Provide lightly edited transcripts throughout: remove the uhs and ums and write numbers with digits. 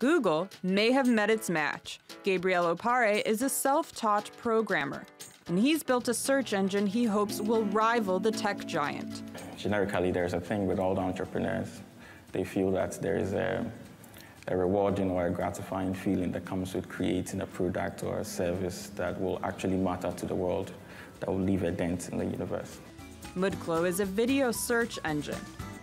Google may have met its match. Gabriel Opare is a self-taught programmer, and he's built a search engine he hopes will rival the tech giant. Generically, there's a thing with all the entrepreneurs. They feel that there is a rewarding or a gratifying feeling that comes with creating a product or a service that will actually matter to the world, that will leave a dent in the universe. Mudklo is a video search engine,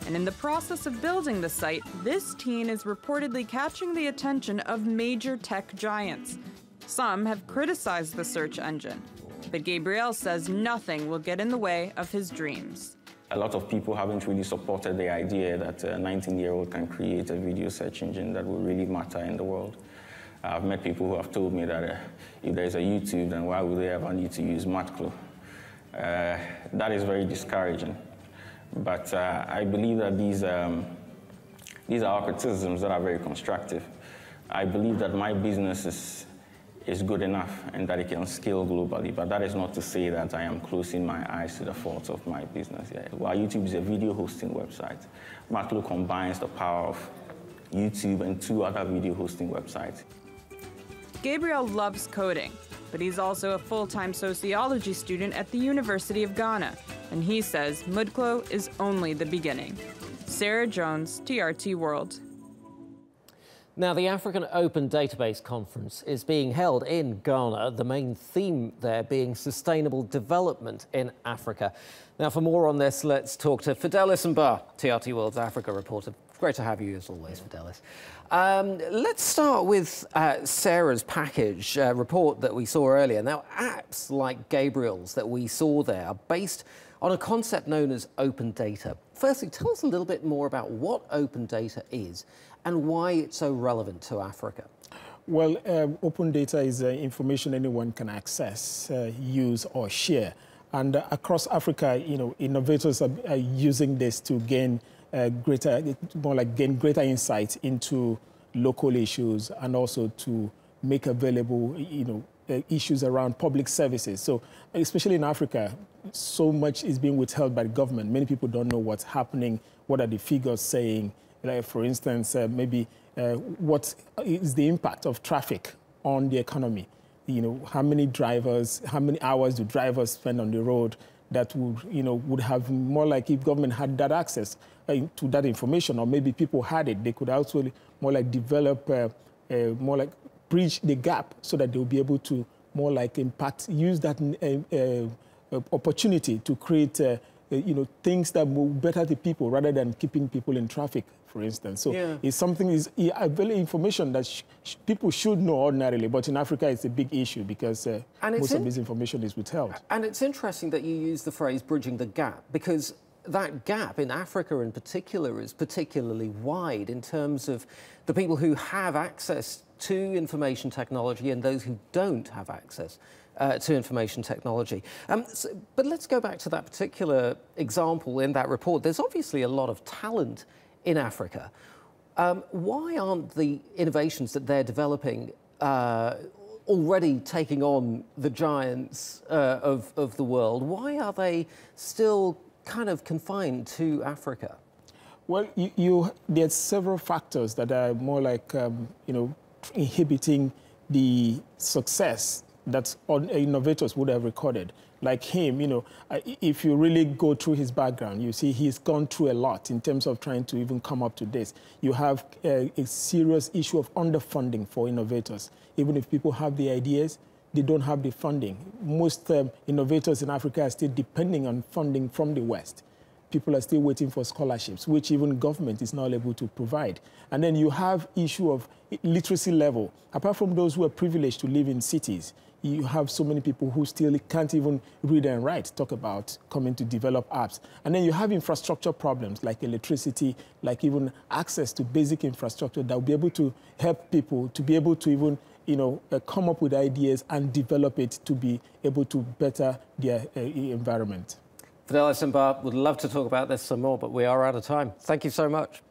and in the process of building the site, this teen is reportedly catching the attention of major tech giants. Some have criticized the search engine, but Gabriel says nothing will get in the way of his dreams. A lot of people haven't really supported the idea that a 19-year-old can create a video search engine that will really matter in the world. I've met people who have told me that if there's a YouTube, then why would they ever need to use Mudklo? That is very discouraging. But I believe that these are criticisms that are very constructive. I believe that my business is good enough and that it can scale globally, but that is not to say that I am closing my eyes to the faults of my business. Yeah. While YouTube is a video hosting website, Mudklo combines the power of YouTube and 2 other video hosting websites. Gabriel loves coding, but he's also a full-time sociology student at the University of Ghana, and he says Mudklo is only the beginning. Sarah Jones, TRT World. Now, the African Open Database Conference is being held in Ghana, the main theme there being sustainable development in Africa. Now, for more on this, let's talk to Fidelis Mbah, TRT World's Africa reporter. Great to have you as always, Fidelis. Let's start with Sarah's package report that we saw earlier. Now, apps like Gabriel's that we saw there are based on a concept known as open data. Firstly, tell us a little bit more about what open data is and why it's so relevant to Africa. Well, open data is information anyone can access, use or share. And across Africa, innovators are using this to gain gain greater insight into local issues and also to make available, issues around public services. So, especially in Africa, so much is being withheld by the government. Many people don't know what's happening. What are the figures saying? Like, for instance, maybe what is the impact of traffic on the economy? How many hours do drivers spend on the road? That would have more like if government had that access to that information, or maybe people had it, they could also more like develop, more like bridge the gap so that they'll be able to more like use that opportunity to create, things that will better the people rather than keeping people in traffic, for instance. So yeah. It's information that people should know ordinarily, but in Africa it's a big issue because most of this information is withheld. And it's interesting that you use the phrase bridging the gap, because that gap in Africa in particular is particularly wide in terms of the people who have access to information technology and those who don't have access to information technology. But let's go back to that particular example in that report. There's obviously a lot of talent in Africa. Why aren't the innovations that they're developing already taking on the giants of the world? Why are they still kind of confined to Africa? Well, there's several factors that are more like, inhibiting the success that innovators would have recorded. Like him, if you really go through his background, you see he's gone through a lot in terms of trying to even come up to this. You have a serious issue of underfunding for innovators. Even if people have the ideas, they don't have the funding. Most innovators in Africa are still depending on funding from the West. People are still waiting for scholarships, which even government is not able to provide. And then you have issue of literacy level. Apart from those who are privileged to live in cities, you have so many people who still can't even read and write, talk about coming to develop apps. And then you have infrastructure problems like electricity, like even access to basic infrastructure that will be able to help people to be able to even come up with ideas and develop it to be able to better their environment. Fidelis Mbah, would love to talk about this some more, but we are out of time. Thank you so much.